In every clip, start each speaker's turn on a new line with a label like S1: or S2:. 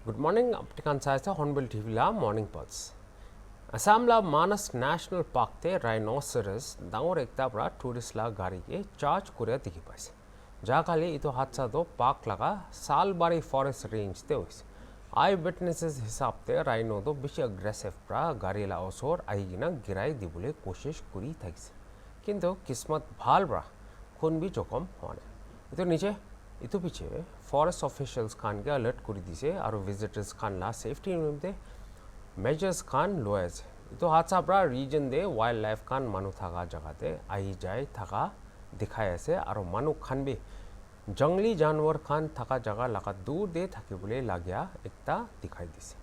S1: Good morning, aptikan saisa Hornbill TV la Morning Pulse. Assam la Manas National Park te rhinoceros dangor ekta pra tourist la gari ke charge korea dikhi paise. Ja khali ito hadsa do park laga Salbari forest range te hoise. Eyewitnesses hisab te rhino do bishi aggressive pra gari la osor aigina girai dibule koshish kuri thakise. Kintu kismat bhal bra khun bi jokom hone. Ito niche ito piche forest officials khan ke alert kuri dise aru visitors khan la safety nimte measures khan loyes ito hatsa pra region de wildlife khan manu thaga jaga te ai jai thaga dikhai ase aru manu khan bi jangli janwar khan thaga jaga laga dur de thakibule lagya ekta dikhai dise.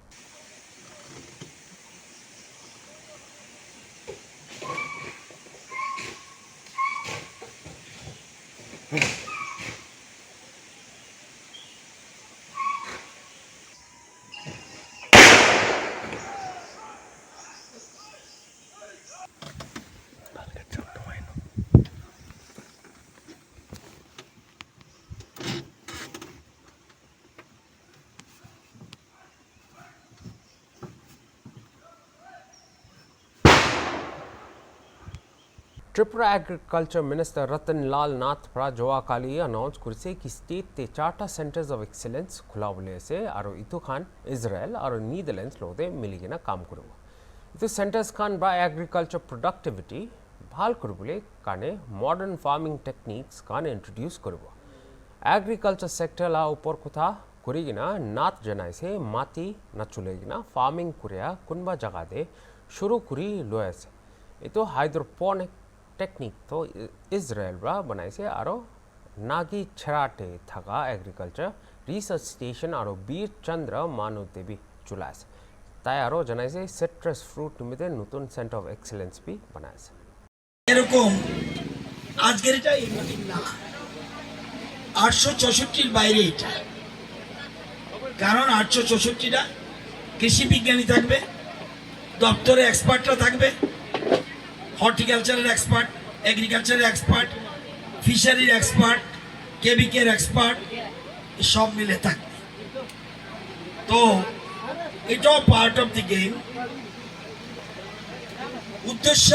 S1: Tripura Agriculture Minister Ratan Lal Nath Prajoa Kali announced kurse ki state te charter centers of excellence khula bole ase aru itu khan Israel aru Netherlands lo de miligena kaam koribo. Itu centers khan ba agriculture productivity bhal koribole kane modern farming techniques khan introduce koribo. Agriculture sector la upor kotha korigina Nath janaise mati nachulegina farming korea kunba jaga de shuru kuri loyase. Itu hydroponic technique to Israel ra banaise aro nagi chharate thaga agriculture research station aro Bir Chandra Manu Devi chulase tai aro janaise citrus fruit nimite nutun center of excellence bi banaise
S2: এরকম আজকের এটা এরকম না 864 বাইরে এটা কারণ 864টা কৃষি বিজ্ঞানী থাকবে দপ্তরে এক্সপার্টরা থাকবে হর্টিকালচারের এক্সপার্ট এগ্রিকালচারের এক্সপার্ট ফিশারির এক্সপার্ট কেমিকের এক্সপার্ট সব মিলে থাকবে তো এটাও পার্ট অফ দি গেম উদ্দেশ্য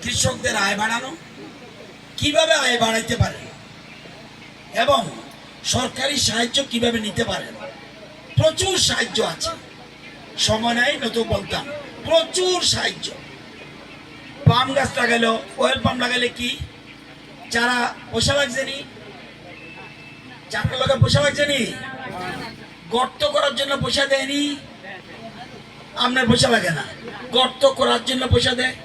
S2: কৃষকদের আয় বাড়ানো কিভাবে আয় বাড়াইতে পারে এবং সরকারি সাহায্য কিভাবে নিতে পারেন প্রচুর সাহায্য আছে সময় নাই নয়তো বলতাম প্রচুর সাহায্য পাম গাছ লাগালো অয়েল পাম লাগালে কি যারা পয়সা লাগছে নি চারটা লোকের পয়সা লাগছে নি গর্ত করার জন্য পয়সা দেয়নি আপনার পয়সা লাগে না গর্ত করার জন্য পয়সা দেয়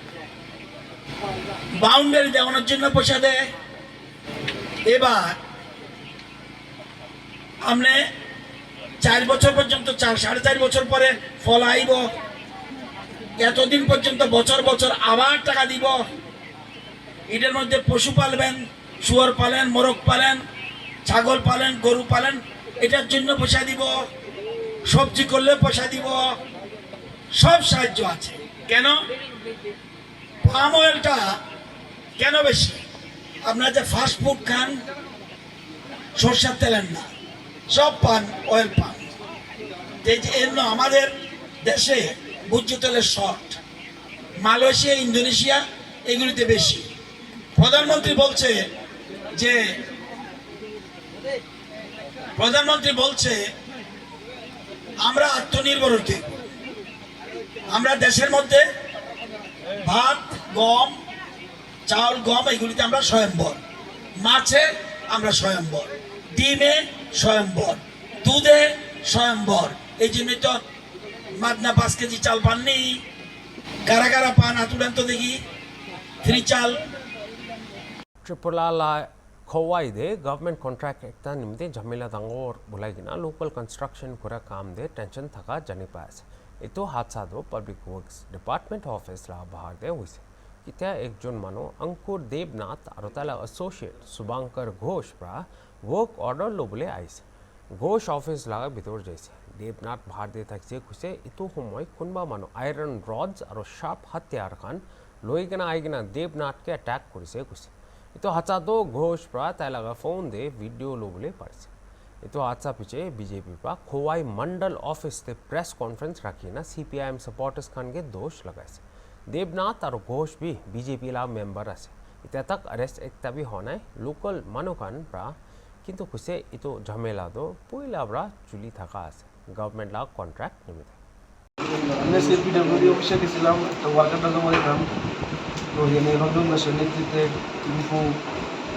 S2: বাউন্ডারি দেওয়ানোর জন্য পয়সা দেয় এবার আপনি 4 বছর পর্যন্ত 4.5 বছর পরে ফল আইব এতদিন পর্যন্ত বছর বছর আবার টাকা দিব এটার মধ্যে পশু পালবেন শুয়োর পালেন মোরগ পালেন ছাগল পালেন গরু পালেন এটার জন্য পয়সা দিব সবজি করলে পয়সা দিব সব সাহায্য আছে কেন পাম অয়েলটা কেন বেশি আপনারা যে ফাস্ট ফুড খান সরষের তেলের না সব পান অয়েল পান এই জন্য আমাদের দেশে ভোজ্য তেলের শর্ট মালয়েশিয়া ইন্দোনেশিয়া এগুলিতে বেশি প্রধানমন্ত্রী বলছে আমরা আত্মনির্ভর হতে আমরা দেশের মধ্যে ভাত গম চাউল গম এগুলিতে আমরা স্বয়ম্বর মাছে আমরা স্বয়ম্বর ডিমে স্বয়ম্বর দুধে স্বয়ম্বর এই জন্য তো মাদনা 5 কেজি চাল পাননি গারা গারা পান আতুলেন তো দেখি ফ্রি চাল
S1: Tripura la khowai de government contract ekta nimte jhamela dangor bulagina local construction pura kaam de tension thaga jani paas ito hatsa do public works department office la bahar de hoise kitya ekjon mano Ankur Devnath aru tala associate Subankar Ghosh pra work order lo bole aise Ghosh office la bitor jaise Devnath bahar de thakse kuse ito homoy kunba mano iron rods aru sharp hatyar khan loigena aigena Devnath ke attack korise kuse ito hatsa do Ghosh pra tai laga phone de video lo bole parise इतो हादसा पीछे BJP पा खोवाई मंडल office ते press conference रखी ना CPIM supporters Khan के दोष लगाए देवनाथ और घोष भी बीजेपी ला मेंबर आसे इतना तक अरेस्ट एकता भी होना है लोकल मानुकान प्रा किंतु खुसे इतो झमेला दो पुइला ब्रा चुली थका आसे गवर्नमेंट ला कॉन्ट्रैक्ट निमित्त
S3: আমি সিপিডব্লিউডি অফিসে গেছিলাম একটা ওয়ার্কারটা জমা দিতাম তো এখানে রঞ্জন দাসের নেতৃত্বে টুকু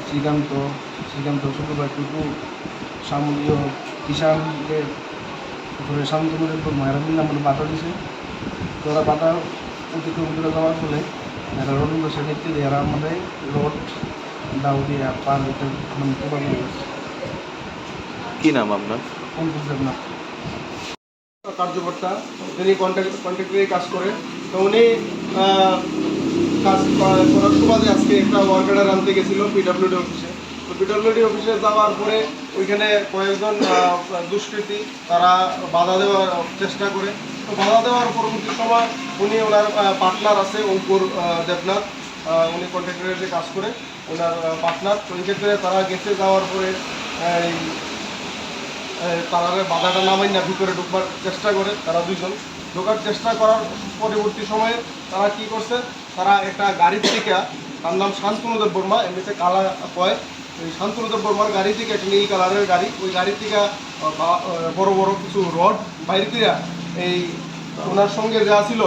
S3: শ্রীকান্ত শুক্রবার টুকু সামলীয় কিষানদের ধরে শান্তনুরের পর মায়েরামিন নামের বাধা দিছে তো ওরা বাধা অতিক্রম করে যাওয়ার ফলে এরা রঞ্জন দাসের নেতৃত্বে এরা আমাদের রড দাও দিয়ে পার হতে মানে প্রভাব গেছে।
S4: কি নাম আপনার?
S3: অঙ্কুশ দেবনাথ কার্যকর্তা যিনি কন্ট্রাক্টরে কাজ করে তো উনি কাজ করার সুবাদে আজকে একটা ওয়ার্কার আনতে গেছিল পিডব্লিউডি অফিসে তো পিডব্লিউডি অফিসে যাওয়ার পরে ওইখানে কয়েকজন দুষ্কৃতী তারা বাধা দেওয়ার চেষ্টা করে তো বাধা দেওয়ার পরবর্তী সময় উনি ওনার পার্টনার আছে অঙ্কুর দেবনাথ উনি কন্ট্রাক্টরে কাজ করে ওনার পার্টনার তো এই ক্ষেত্রে তারা গেছে যাওয়ার পরে তারা বাধাটা নামাই না ভিতরে ঢুকবার চেষ্টা করে তারা দুইজন ঢোকার চেষ্টা করার পরবর্তী সময়ে তারা কি করছে তারা একটা গাড়ির থেকে তার নাম শান্তনুদেব বর্মা এমনিতে কালা কয় এই শান্তনুদেব বর্মার গাড়ি থেকে একটা নীল কালারের গাড়ি ওই গাড়ি থেকে বড় বড় কিছু রড বাইরে দিয়া এই ওনার সঙ্গে যা ছিল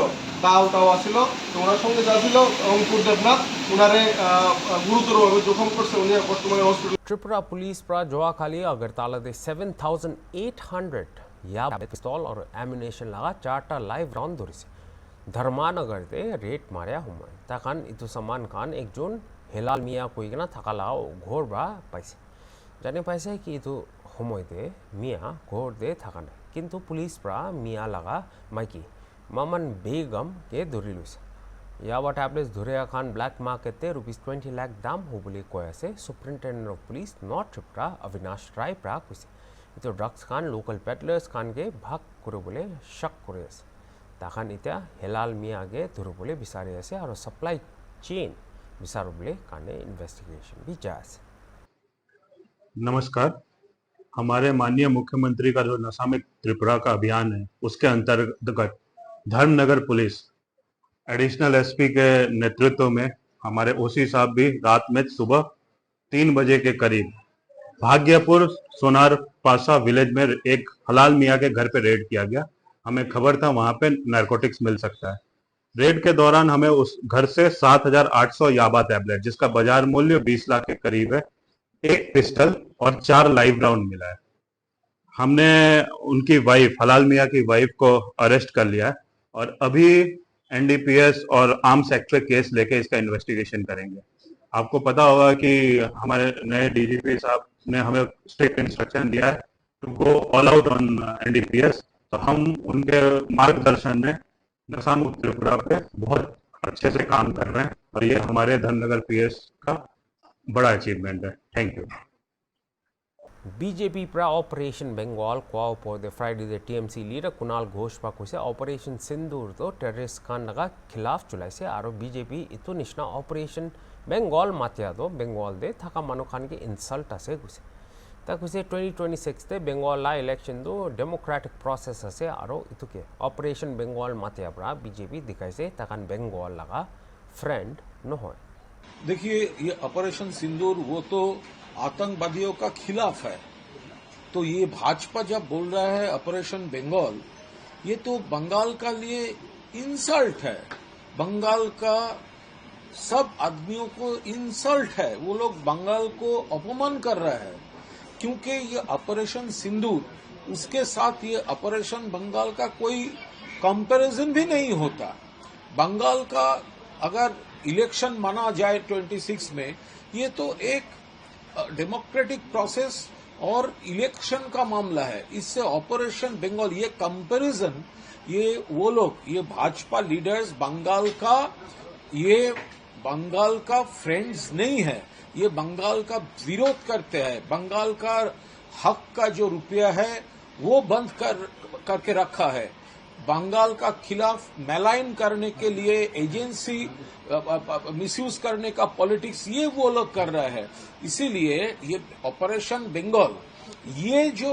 S3: তাও আসিল তো ওনার সঙ্গে যা ছিল অঙ্কুর দেবনাথ ওনারে গুরুতরভাবে জখম করছে উনি বর্তমানে হসপিটাল
S1: त्रिपुरा पुलिस पर जोआखाली अगरतला दे 7,800 या पिस्तौल और एम्यूनेशन लगा 4टा लाइव राउंड धोरी से धर्मानगर दे रेट मारिया हुआ तखन इतु समान खान एक जोन हेलाल मिया कोई ना थका लाओ घोर बा पैसे जाने पैसे कि इतु हुमोय दे मिया घोर दे थकन किंतु पुलिस पर मिया लगा माइकी ममन बेगम के धोरी लुस यावा टैबलेट्स धुरिया खान ब्लैक मार्केट ₹20 लाख दाम हो बोले कोया से superintendent of police north Tripura Avinash Rai प्रा कुसे इतो ड्रग्स खान लोकल पेडलर्स खान के भाग करे बोले शक करे ताखान इत्या हेलाल मिया के धुरु बोले बिसारे से और सप्लाई चेन बिसारो बोले काने इन्वेस्टिगेशन भी जास।
S5: नमस्कार, हमारे माननीय मुख्यमंत्री का जो नशा में त्रिपुरा का अभियान है उसके अंतर्गत धर्मनगर पुलिस एडिशनल एसपी के नेतृत्व में हमारे ओसी साहब भी रात में सुबह 3 बजे के करीब भाग्यपुर सोनार पासा विलेज में एक हलाल मियाँ के घर पे रेड किया गया। हमें खबर था वहां पे नारकोटिक्स मिल सकता है। रेड के दौरान हमें उस घर से 7,800 याबा टैबलेट जिसका बाजार मूल्य 20 लाख के करीब है, एक पिस्टल और 4 लाइव राउंड मिला है। हमने उनकी वाइफ हलाल मियाँ की वाइफ को अरेस्ट कर लिया है और अभी एनडीपीएस और आर्म्स एक्ट पे केस लेके इसका इन्वेस्टिगेशन करेंगे। आपको पता होगा कि हमारे नए डीजीपी साहब ने हमें स्ट्रिक्ट इंस्ट्रक्शन दिया है to go all out on NDPS, तो हम उनके मार्गदर्शन में नशा मुक्त त्रिपुरा पे बहुत अच्छे से काम कर रहे हैं और ये हमारे धर्मनगर पीएस का बड़ा अचीवमेंट है। Thank you.
S1: बीजेपी प्रा ऑपरेशन बंगाल क्वाओ पौधे फ्राइडे दे टीएमसी लीडर कुणाल घोष पा कुसे ऑपरेशन सिंदूर तो टेररिस्ट खान लगा खिलाफ चुलाई से आरो बीजेपी इतो निशना ऑपरेशन बंगाल मात्या दो बंगाल दे थका मानो खान के इंसल्ट से घुसे तक उसे 2026 ते बंगाल ला इलेक्शन दो डेमोक्रेटिक प्रोसेस से आरो इतो के ऑपरेशन बंगाल मात्या प्रा बीजेपी दिखाई से तकन बंगाल लगा फ्रेंड न हो।
S6: देखिए ये ऑपरेशन सिंदूर वो तो आतंकवादियों का खिलाफ है, तो ये भाजपा जब बोल रहा है ऑपरेशन बंगाल, ये तो बंगाल का लिए इंसल्ट है, बंगाल का सब आदमियों को इंसल्ट है। वो लोग बंगाल को अपमान कर रहा है क्योंकि ये ऑपरेशन सिंदूर उसके साथ ये ऑपरेशन बंगाल का कोई कंपैरिजन भी नहीं होता। बंगाल का अगर इलेक्शन माना जाए 26 में, ये तो एक डेमोक्रेटिक प्रोसेस और इलेक्शन का मामला है। इससे ऑपरेशन बंगाल ये कंपैरिजन, ये वो लोग, ये भाजपा लीडर्स बंगाल का फ्रेंड्स नहीं है, ये बंगाल का विरोध करते हैं। बंगाल का हक का जो रुपया है वो बंद करके रखा है। बंगाल का खिलाफ मैलाइन करने के लिए एजेंसी मिसयूज करने का पॉलिटिक्स ये वो लोग कर रहा है। इसीलिए ये ऑपरेशन बंगाल ये जो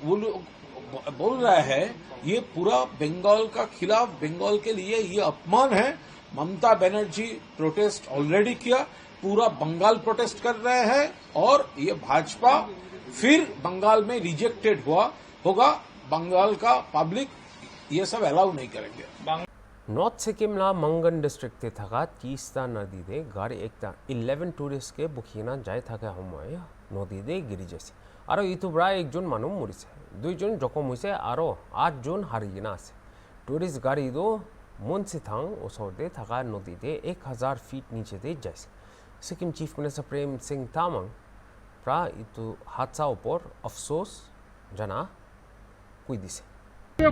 S6: वो लोग बोल रहा है ये पूरा बंगाल का खिलाफ, बंगाल के लिए ये अपमान है। ममता बनर्जी प्रोटेस्ट ऑलरेडी किया, पूरा बंगाल प्रोटेस्ट कर रहे हैं और ये भाजपा फिर बंगाल में रिजेक्टेड होगा। बंगाल का पब्लिक ये सब अलाउ नहीं करेंगे।
S1: नॉर्थ सिक्किमला मंगन डिस्ट्रिक्टे थाका तीस्ता नदीदे गाड़ी एकता 11 टूरिस्टके बुखिना जाय थाका समय नदीदे गिरि जाइছে আৰু ইটো প্ৰায় একজন মানুহ মৰিছে, দুইজন জখম হৈছে আৰু 8 জন হাৰিকিনা আছে। টুৰিষ্ট গাড়ীটো মুনচিথাং ওচৰতে থকা নদীতে 1000 ফিট নিচেতে যাইছে। सिक्किम चीफ मिनिस्टर प्रेम सिंह तामाङ প্ৰায় ইটো হাদসা ওপৰ अफसोस जना কৈ দিছে।
S3: गाड़ी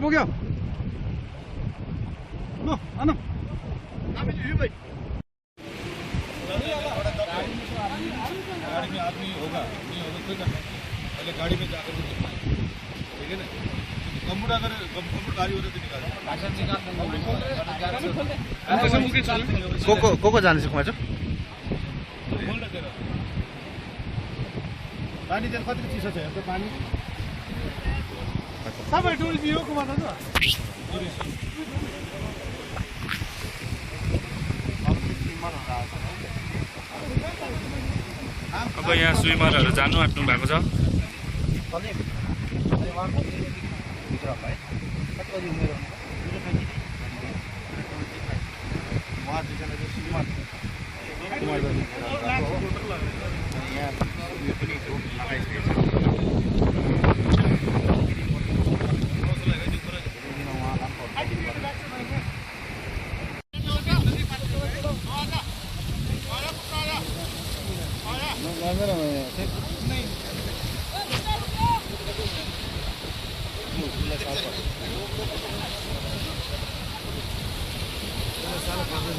S3: में आदमी होगा नहीं होगा कोई करना पहले गाड़ी में जाकर दिखना, ठीक है ना। कंप्यूटर अगर कंप्यूटर गाड़ी होते तो निकाल को जाने से कुमार पानी जल कति चिसो छ त्यो पानी सबै टुल बियो कुमार दाजु।
S7: अब यहाँ स्विमरहरू जानु आँट्नु भएको छ।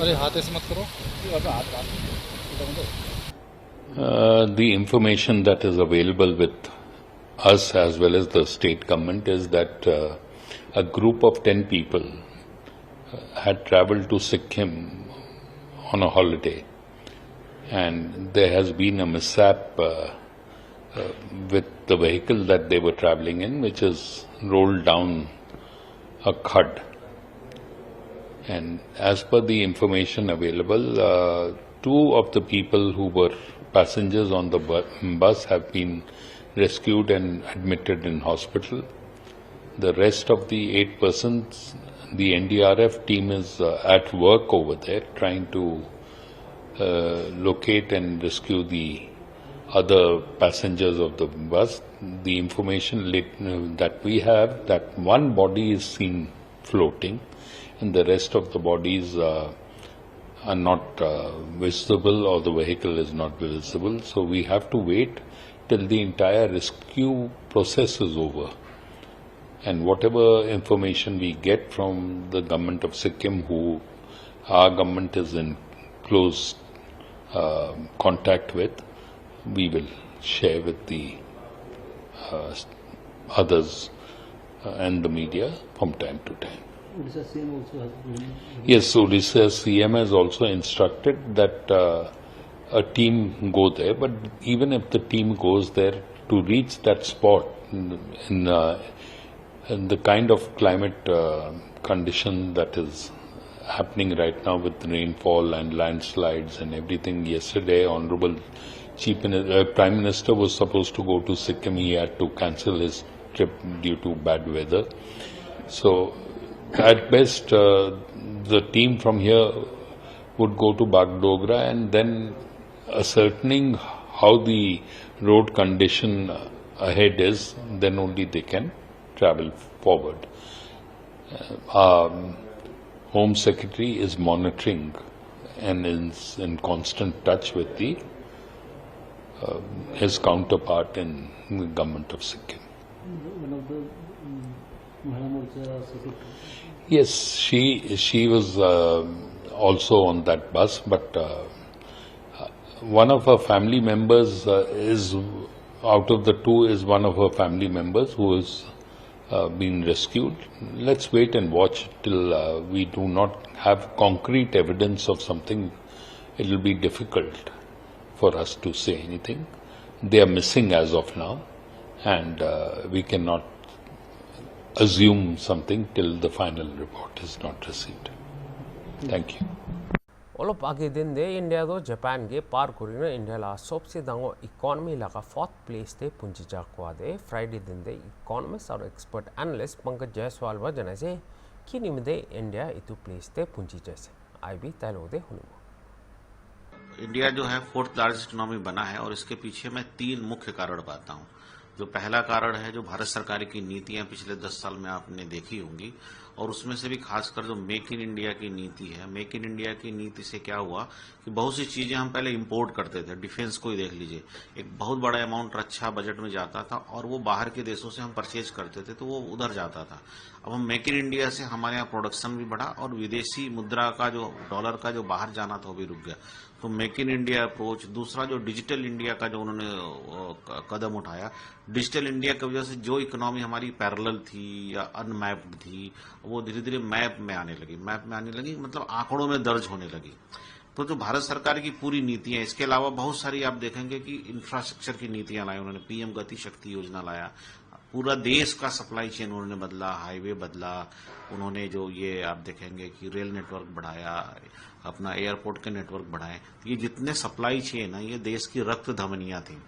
S3: अरे हाथ ऐसे मत करो।
S8: The information that is available with us as well as the state government is that a group of 10 people had travelled to Sikkim on a holiday, and there has been a mishap with the vehicle that they were travelling in, which has rolled down a khud. And as per the information available, 2 of the people who were passengers on the bus have been rescued and admitted in hospital. The rest of the 8 persons, the NDRF team is at work over there trying to locate and rescue the other passengers of the bus. The information that we have, that one body is seen floating and the rest of the bodies are not visible, or the vehicle is not visible. So we have to wait till the entire rescue process is over. And whatever information we get from the government of Sikkim, who our government is in close contact with, we will share with the others and the media from time to time. Yes, so Odisha CM has also instructed that a team go there, but even if the team goes there, to reach that spot in the kind of climate condition that is happening right now with rainfall and landslides and everything. Yesterday, Honorable Prime Minister was supposed to go to Sikkim. He had to cancel his trip due to bad weather. So at best, the team from here would go to Bagdogra, and then ascertaining how the road condition ahead is, then only they can travel forward. Home Secretary is monitoring and is in constant touch with his counterpart in the government of Sikkim. Yes, she was also on that bus, but one of her family members is out of the 2 is one of her family members who is been rescued. Let's wait and watch till we do not have concrete evidence of something. It will be difficult for us to say anything. They are missing as of now, and we cannot assume something till the final report is not received. Thank you.
S1: Olop age din de India do Japan ge par korina India la sobse dango economy la ka 4th place te punji ja kwa de Friday din de economist or expert analyst Pankaj Jaiswal ba jana se ki nimde India itu place te punji jaise I भी तैलो दे हुनु
S9: India जो है 4th largest economy बना है और इसके पीछे मैं 3 मुख्य कारण पाता हूं। जो पहला कारण है जो भारत सरकार की नीतियां पिछले 10 साल में आपने देखी होंगी और उसमें से भी खासकर जो मेक इन इंडिया की नीति है, मेक इन इंडिया की नीति से क्या हुआ कि बहुत सी चीजें हम पहले इंपोर्ट करते थे। डिफेंस को ही देख लीजिए, एक बहुत बड़ा अमाउंट रक्षा बजट में जाता था और वो बाहर के देशों से हम परचेज करते थे तो वो उधर जाता था। अब हम मेक इन इंडिया से हमारे यहाँ प्रोडक्शन भी बढ़ा और विदेशी मुद्रा का जो डॉलर का जो बाहर जाना था वो भी रुक गया। तो मेक इन इंडिया अप्रोच, दूसरा जो डिजिटल इंडिया का जो उन्होंने कदम उठाया, डिजिटल इंडिया की वजह से जो इकोनॉमी हमारी पैरेलल थी या अनमैप्ड थी वो धीरे धीरे मैप में आने लगी, मतलब आंकड़ों में दर्ज होने लगी। तो जो भारत सरकार की पूरी नीतियां, इसके अलावा बहुत सारी आप देखेंगे कि इंफ्रास्ट्रक्चर की नीतियां लाई उन्होंने, पीएम गति शक्ति योजना लाया, पूरा देश का सप्लाई चेन उन्होंने बदला, हाईवे बदला, उन्होंने जो ये आप देखेंगे कि रेल नेटवर्क बढ़ाया, अपना एयरपोर्ट के नेटवर्क बढ़ाए। ये जितने सप्लाई चेन है ये देश की रक्त धमनियां थी।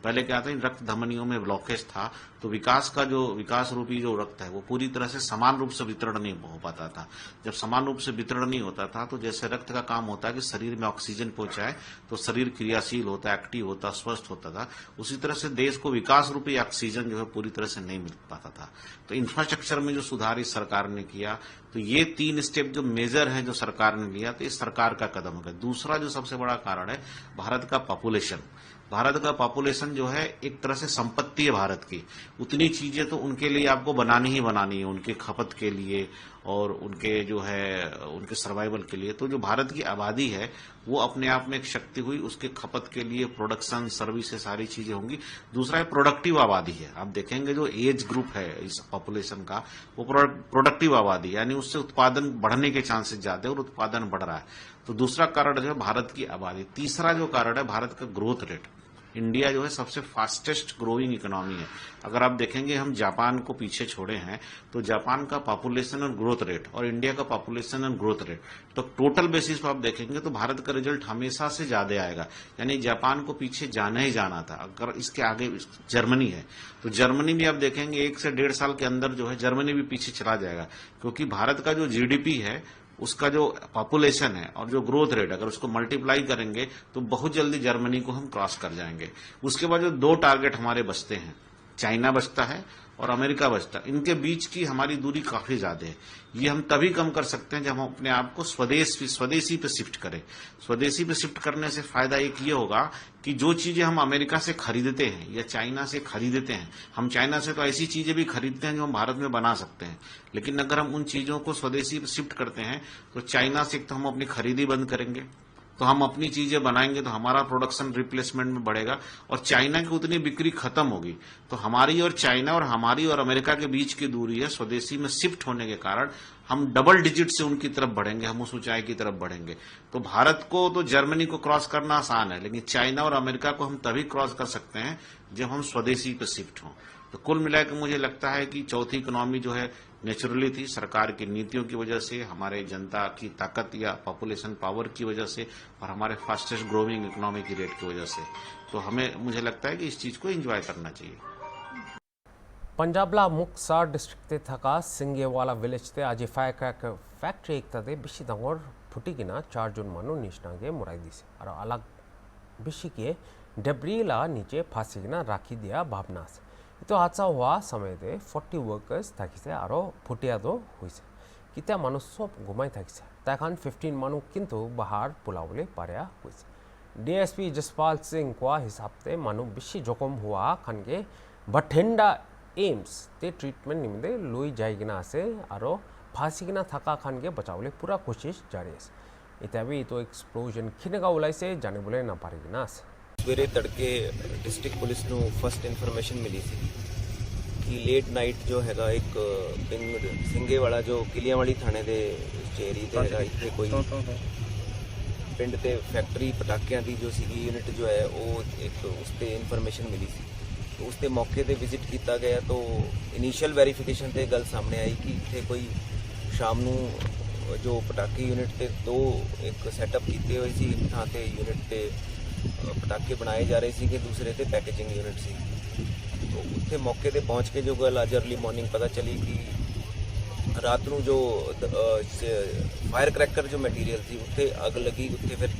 S9: पहले क्या था, इन रक्त धमनियों में ब्लॉकेज था तो विकास रूपी जो रक्त है वो पूरी तरह से समान रूप से वितरण नहीं हो पाता था। जब समान रूप से वितरण नहीं होता था तो जैसे रक्त का काम होता है कि शरीर में ऑक्सीजन पहुंचाए तो शरीर क्रियाशील होता, एक्टिव होता, स्वस्थ होता था, उसी तरह से देश को विकास रूपी ऑक्सीजन जो है पूरी तरह से नहीं मिल पाता था। तो इंफ्रास्ट्रक्चर में जो सुधार इस सरकार ने किया, तो ये 3 स्टेप जो मेजर है जो सरकार ने लिया, तो इस सरकार का कदम है। दूसरा जो सबसे बड़ा कारण है भारत का पॉपुलेशन। भारत का पॉपुलेशन जो है एक तरह से संपत्ति है भारत की, उतनी चीजें तो उनके लिए आपको बनानी ही बनानी है, उनके खपत के लिए और उनके जो है उनके सर्वाइवल के लिए। तो जो भारत की आबादी है वो अपने आप में एक शक्ति हुई, उसके खपत के लिए प्रोडक्शन, सर्विस, सारी चीजें होंगी। दूसरा है प्रोडक्टिव आबादी है। आप देखेंगे जो एज ग्रुप है इस पॉपुलेशन का वो प्रोडक्टिव आबादी है, यानी उससे उत्पादन बढ़ने के चांसेस ज्यादा है और उत्पादन बढ़ रहा है। तो दूसरा कारण जो है भारत की आबादी। तीसरा जो कारण है भारत का ग्रोथ रेट। इंडिया जो है सबसे फास्टेस्ट ग्रोइंग इकोनॉमी है। अगर आप देखेंगे हम जापान को पीछे छोड़े हैं तो जापान का पॉपुलेशन और ग्रोथ रेट और इंडिया का पॉपुलेशन और ग्रोथ रेट, तो टोटल बेसिस पर आप देखेंगे तो भारत का रिजल्ट हमेशा से ज्यादा आएगा। यानी जापान को पीछे जाना ही जाना था। अगर इसके आगे जर्मनी है तो जर्मनी भी आप देखेंगे 1 से 1.5 साल के अंदर जो है जर्मनी भी पीछे चला जाएगा, क्योंकि भारत का जो जीडीपी है उसका जो पॉपुलेशन है और जो ग्रोथ रेट, अगर उसको मल्टीप्लाई करेंगे तो बहुत जल्दी जर्मनी को हम क्रॉस कर जाएंगे। उसके बाद जो 2 टारगेट हमारे बचते हैं, चाइना बचता है और अमेरिका बचता है, इनके बीच की हमारी दूरी काफी ज्यादा है। ये हम तभी कम कर सकते हैं जब हम अपने आप को स्वदेशी पे शिफ्ट करें। स्वदेशी पे शिफ्ट करने से फायदा एक ये होगा कि जो चीजें हम अमेरिका से खरीदते हैं या चाइना से खरीदते हैं, हम चाइना से तो ऐसी चीजें भी खरीदते हैं जो हम भारत में बना सकते हैं, लेकिन अगर हम उन चीजों को स्वदेशी पे शिफ्ट करते हैं तो चाइना से तो हम अपनी खरीदी बंद करेंगे, तो हम अपनी चीजें बनाएंगे तो हमारा प्रोडक्शन रिप्लेसमेंट में बढ़ेगा और चाइना की उतनी बिक्री खत्म होगी। तो हमारी और चाइना और हमारी और अमेरिका के बीच की दूरी है, स्वदेशी में शिफ्ट होने के कारण हम डबल डिजिट से उनकी तरफ बढ़ेंगे, हम उस ऊंचाई की तरफ बढ़ेंगे। तो भारत को तो जर्मनी को क्रॉस करना आसान है, लेकिन चाइना और अमेरिका को हम तभी क्रॉस कर सकते हैं जब हम स्वदेशी पे शिफ्ट हों। तो कुल मिलाकर मुझे लगता है कि चौथी इकोनॉमी जो है नेचुरली थी, सरकार की नीतियों की वजह से, हमारे जनता की ताकत या पॉपुलेशन पावर की वजह से और हमारे फास्टेस्ट ग्रोइंग इकोनॉमी की रेट की वजह से। तो मुझे लगता है कि इस चीज को एंजॉय करना चाहिए।
S1: पंजाबला मुक्तसर डिस्ट्रिक्ट ते थका सिंगेवाला विलेज ते आज फायरक्रैकर फैक्ट्री एक तदे बिशी दंगोर फुटिगिना 4 जन मानु निशनागे मुराई दिसे और अलग बिशी के डेब्रीला नीचे फांसीगिना राखी दिया भावना से। तो हादसा हुआ समय दे 40 वर्कर्स থাকিছে আৰু ফুটিয়াদো হৈছে। কিতা মানুহ সব ঘুমাই থাকিছে, তখন 15 মানুহ কিন্তু বাহাৰ পোলাবলৈ পাৰা হৈছে। ডিএসপি জসপাল সিং কোৱা হিচাপতে মানুহ বেছি জখম হোৱা খানগে বঠিণ্ডা এইমছ তে ট্ৰিটমেণ্ট নিমিত্তে লৈ যাই কিনা আছে আৰু ফাঁচি কিনা থকা খানগে বচাবলৈ পুৰা কোशिश জাৰি আছে। এতিয়া বি তো এক্সপ্লোজন কেনেকুৱা ওলাইছে জানিবলৈ নাপাৰি কিনা আছে।
S10: ਸਵੇਰੇ ਤੜਕੇ ਡਿਸਟ੍ਰਿਕਟ ਪੁਲਿਸ ਨੂੰ ਫਸਟ ਇਨਫੋਰਮੇਸ਼ਨ ਮਿਲੀ ਸੀ ਕਿ ਲੇਟ ਨਾਈਟ ਜੋ ਹੈਗਾ ਇੱਕ ਪਿੰਡ ਸਿੰਘੇਵਾਲਾ ਜੋ ਕਿਲੀਆਂਵਾਲੀ ਥਾਣੇ ਦੇ ਏਰੀਏ ਤੇ ਹੈਗਾ, ਇੱਥੇ ਕੋਈ ਪਿੰਡ ਤੇ ਫੈਕਟਰੀ ਪਟਾਕਿਆਂ ਦੀ ਜੋ ਸੀਗੀ ਯੂਨਿਟ ਜੋ ਹੈ ਉਹ ਇੱਕ ਉਸ ਤੇ ਇਨਫੋਰਮੇਸ਼ਨ ਮਿਲੀ ਸੀ तो उसके मौके पर विजिट किया गया तो इनीशियल वैरीफिकेशन से गल सामने आई कि इत्थे कोई शाम नूं जो पटाखे यूनिट ते दो एक सैटअप किए हुए सी, एक थां ते यूनिट ते पटाखे बनाए जा रहे थे कि दूसरे ते पैकेजिंग यूनिट सी। तो उत्थे मौके पे पहुंच के जो गल अज अर्ली मॉर्निंग पता चली कि रात नूं जो फायर क्रैकर जो मटीरियल थी उत्थे अग लगी, उत्थे फिर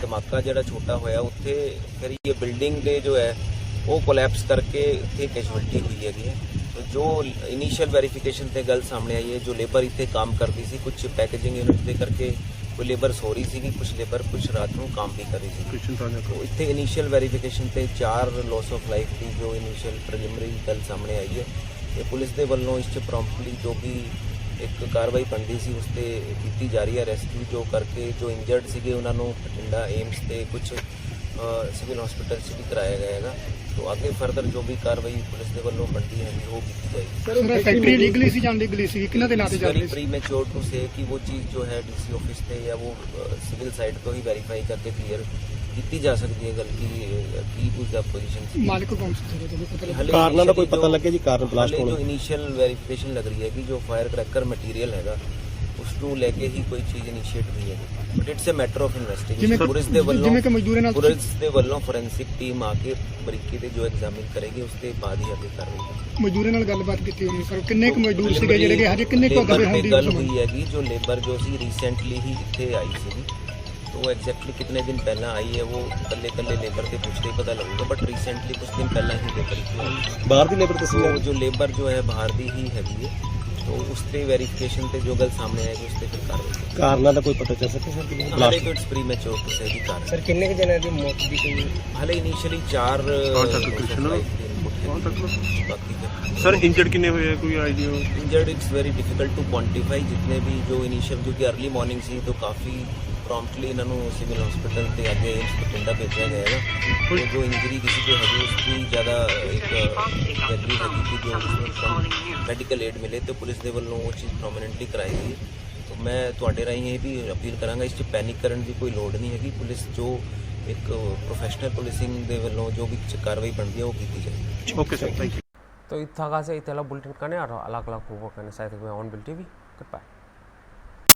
S10: धमाका जिहड़ा छोटा होया, उत्थे फिर ये बिल्डिंग दे जो है वो कोलैप्स करके उत्थे कैजुअलिटी हुई है। तो जो इनीशियल वेरीफिकेशन से गल सामने आई है, जो लेबर इतने काम करती सी, कुछ पैकेजिंग यूनिट दे करके कोई लेबर सो रही सी, कुछ लेबर कुछ रात को काम भी कर रही थी। तो इतने इनीशियल वेरीफिकेशन से 4 लॉस ऑफ लाइफ की जो इनीशियल प्रिलिमिनरी गल सामने आई है, ये पुलिस के वालों इस प्रॉम्प्टली जो भी एक कार्रवाई बनती सी उस पर की जा रही है। रेस्क्यू जो करके जो इंजर्ड से उन्होंने बठिंडा एम्स से कुछ सिविल हॉस्पिटल से भी कराया गया है। तो आगे फर्दर जो भी कार्रवाई पुलिस के वालों बनती है वो की जाएगी।
S11: सर फैक्ट्री लीगली सी जां लीगली सी किन्हां दे नां ते
S10: वेरी प्रीमेच्योर टू से कि वो चीज़ जो है डीसी ऑफिस से या वो सिविल साइड तो ही वेरीफाई करके क्लियर की जा सकती है। गल की उसका पोजीशन
S11: मालिक कौन सी
S10: कारणों का कोई पता लगे जी, कारण ब्लास्ट होने जो इनिशियल वेरिफिकेशन लग रही है कि जो फायर क्रैकर मटीरियल हैगा उसको लेके ही कोई चीज़ इनिशिएट हुई है, but it's a matter of investigation. Police दे वल्लों फोरेंसिक टीम आके बरीकी ते जो एग्जामिन करेगी उसके बाद ही आगे कार्रवाई।
S11: मजदूਰਾਂ ਨਾਲ ਗੱਲਬਾਤ ਕੀਤੀ ਹੋਣੀ सर, ਕਿੰਨੇ ਕੁ ਮਜ਼ਦੂਰ ਸੀਗੇ ਜਿਹੜੇ ਕਿ ਹਜੇ ਕਿੰਨੇ ਕੁ ਦਬੇ ਹੁੰਦੀ
S10: गल हुई हैगी जो लेबर जो सी रिसेंटली ही इतने आई सी, तो वो एग्जैक्टली कितने दिन पहला आई है वो कल्ले कल्ले लेबर के पूछते ही पता लगेगा, बट रिसेंटली कुछ दिन पहला ही लेबर बाहर की लेबर तो जो लेबर जो है बाहर की ही हैगी है, तो उस पर वेरीफिकेशन पे जो गल सामने आएगी उस पर फिर कार्रवाई।
S12: कारणों का कोई पता चल सके सर?
S10: हाले तो इट्स प्रीमेच्योर टू से कारण
S12: सर किन्ने के जने दी मौत दी कोई
S10: हाले इनिशियली 4 बाकी
S3: सर इंजर्ड कितने हुए हैं, कोई idea?
S10: Injured it's very difficult to quantify. जितने भी जो इनिशियल क्योंकि अर्ली मॉर्निंग सी तो काफ़ी प्रॉम्प्टली इन्होंने सिविल हॉस्पिटल से आगे एम्स बठिंडा भेजा गया है। तो जो इंजरी किसी को है उसकी ज़्यादा एक वैल्यू है कि जो मैडिकल एड मिले तो पुलिस के वालों वो चीज़ प्रोमिनेंटली कराई गई। तो मैं थोड़े राही ये भी अपील कराँगा इस पैनिक करने की कोई लोड़ नहीं हैगी। पुलिस जो एक प्रोफेशनल पुलिसिंग के वालों जो भी कार्रवाई बनती है वो की जाएगी।
S3: Okay sir, thank you.
S1: तो इतना बुलेटिन करने और अलग अलग प्रोग्राम करने साथ में on bill TV. Good bye.